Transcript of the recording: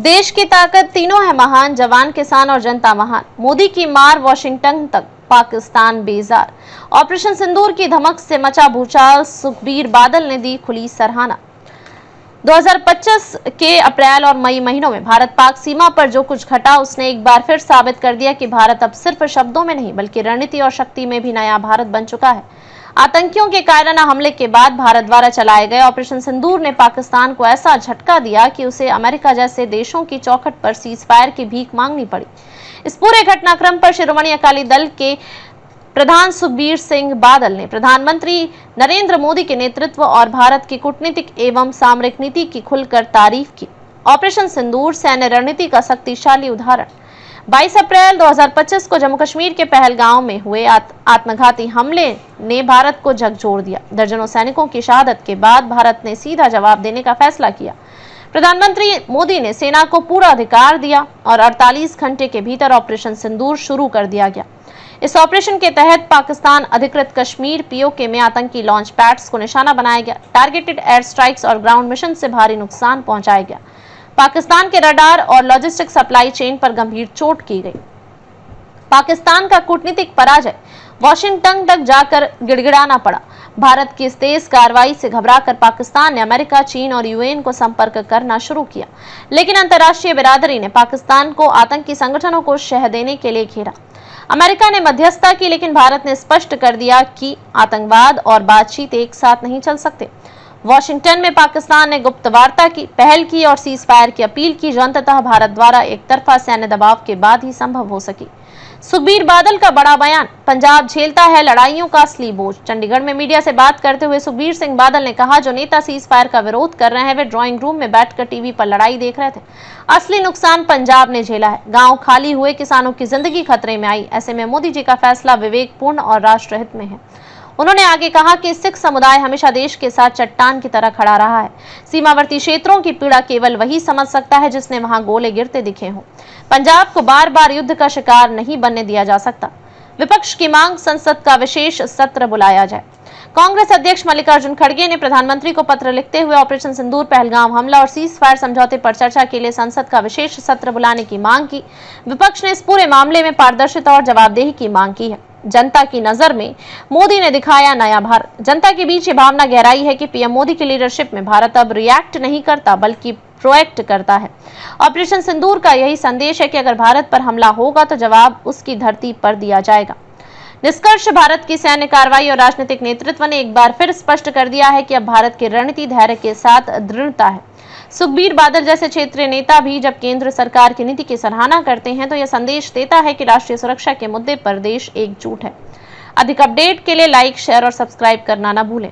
देश की ताकत तीनों है महान, जवान किसान और जनता महान। मोदी की मार वाशिंगटन तक, पाकिस्तान बेजार। ऑपरेशन सिंदूर की धमक से मचा भूचाल, सुखबीर बादल ने दी खुली सराहना। 2025 के अप्रैल और मई महीनों में भारत पाक सीमा पर जो कुछ घटा, उसने एक बार फिर साबित कर दिया कि भारत अब सिर्फ शब्दों में नहीं बल्कि रणनीति और शक्ति में भी नया भारत बन चुका है। आतंकियों के कायराना हमले के बाद भारत द्वारा चलाए गए ऑपरेशन सिंदूर ने पाकिस्तान को ऐसा झटका दिया कि उसे अमेरिका जैसे देशों की चौखट पर सीज फायर की भीख मांगनी पड़ी। इस पूरे घटनाक्रम पर शिरोमणि अकाली दल के प्रधान सुखबीर सिंह बादल ने प्रधानमंत्री नरेंद्र मोदी के नेतृत्व और भारत की कूटनीतिक एवं सामरिक नीति की खुलकर तारीफ की। ऑपरेशन सिंदूर सैन्य रणनीति का शक्तिशाली उदाहरण। 22 अप्रैल 2025 को जम्मू कश्मीर के पहलगांव में हुए आत्मघाती हमले ने भारत को झकझोर दिया। दर्जनों सैनिकों की शहादत के बाद भारत ने सीधा जवाब देने का फैसला किया। प्रधानमंत्री मोदी ने सेना को पूरा अधिकार दिया और 48 घंटे के भीतर ऑपरेशन सिंदूर शुरू कर दिया गया। इस ऑपरेशन के तहत पाकिस्तान अधिकृत कश्मीर पीओके में आतंकी लॉन्च पैड्स को निशाना बनाया गया। टारगेटेड एयर स्ट्राइक्स और ग्राउंड मिशन से भारी नुकसान पहुंचाया गया। पाकिस्तान के रडार और लॉजिस्टिक सप्लाई चेन पर गंभीर चोट की गई। पाकिस्तान का कूटनीतिक पराजय, वाशिंगटन तक जाकर गिड़गिड़ाना पड़ा। भारत की इस तेज कार्रवाई से घबराकर पाकिस्तान ने अमेरिका, चीन और यूएन को संपर्क करना शुरू किया, लेकिन अंतर्राष्ट्रीय बिरादरी ने पाकिस्तान को आतंकी संगठनों को शह देने के लिए घेरा। अमेरिका ने मध्यस्थता की, लेकिन भारत ने स्पष्ट कर दिया कि आतंकवाद और बातचीत एक साथ नहीं चल सकते। वाशिंगटन में पाकिस्तान ने गुप्त वार्ता की, पहल की और सीज फायर की अपील की, जो अंततः भारत द्वारा एक तरफा सैन्य दबाव के बाद ही संभव हो सकी। सुखबीर बादल का बड़ा बयान, पंजाब झेलता है लड़ाइयों का असली बोझ। चंडीगढ़ में मीडिया से बात करते हुए सुखबीर सिंह बादल ने कहा, जो नेता सीज फायर का विरोध कर रहे हैं वे ड्राइंग रूम में बैठकर टीवी पर लड़ाई देख रहे थे। असली नुकसान पंजाब ने झेला है। गांव खाली हुए, किसानों की जिंदगी खतरे में आई। ऐसे में मोदी जी का फैसला विवेकपूर्ण और राष्ट्रहित में है। उन्होंने आगे कहा कि सिख समुदाय हमेशा देश के साथ चट्टान की तरह खड़ा रहा है। सीमावर्ती क्षेत्रों की पीड़ा केवल वही समझ सकता है जिसने वहां गोले गिरते दिखे हों। पंजाब को बार बार युद्ध का शिकार नहीं बनने दिया जा सकता। विपक्ष की मांग, संसद का विशेष सत्र बुलाया जाए। कांग्रेस अध्यक्ष मल्लिकार्जुन खड़गे ने प्रधानमंत्री को पत्र लिखते हुए ऑपरेशन सिंदूर, पहलगाम हमला और सीज फायर समझौते पर चर्चा के लिए संसद का विशेष सत्र बुलाने की मांग की। विपक्ष ने इस पूरे मामले में पारदर्शिता और जवाबदेही की मांग की है। जनता की नजर में मोदी ने दिखाया नया भारत। जनता के बीच ये भावना गहराई है कि पीएम मोदी की लीडरशिप में भारत अब रिएक्ट नहीं करता बल्कि प्रोएक्ट करता है। ऑपरेशन सिंदूर का यही संदेश है कि अगर भारत पर हमला होगा तो जवाब उसकी धरती पर दिया जाएगा। निष्कर्ष, भारत की सैन्य कार्रवाई और राजनीतिक नेतृत्व ने एक बार फिर स्पष्ट कर दिया है कि अब भारत की रणनीति धैर्य के साथ दृढ़ता है। सुखबीर बादल जैसे क्षेत्रीय नेता भी जब केंद्र सरकार की नीति की सराहना करते हैं तो यह संदेश देता है कि राष्ट्रीय सुरक्षा के मुद्दे पर देश एकजुट है। अधिक अपडेट के लिए लाइक, शेयर और सब्सक्राइब करना न भूलें।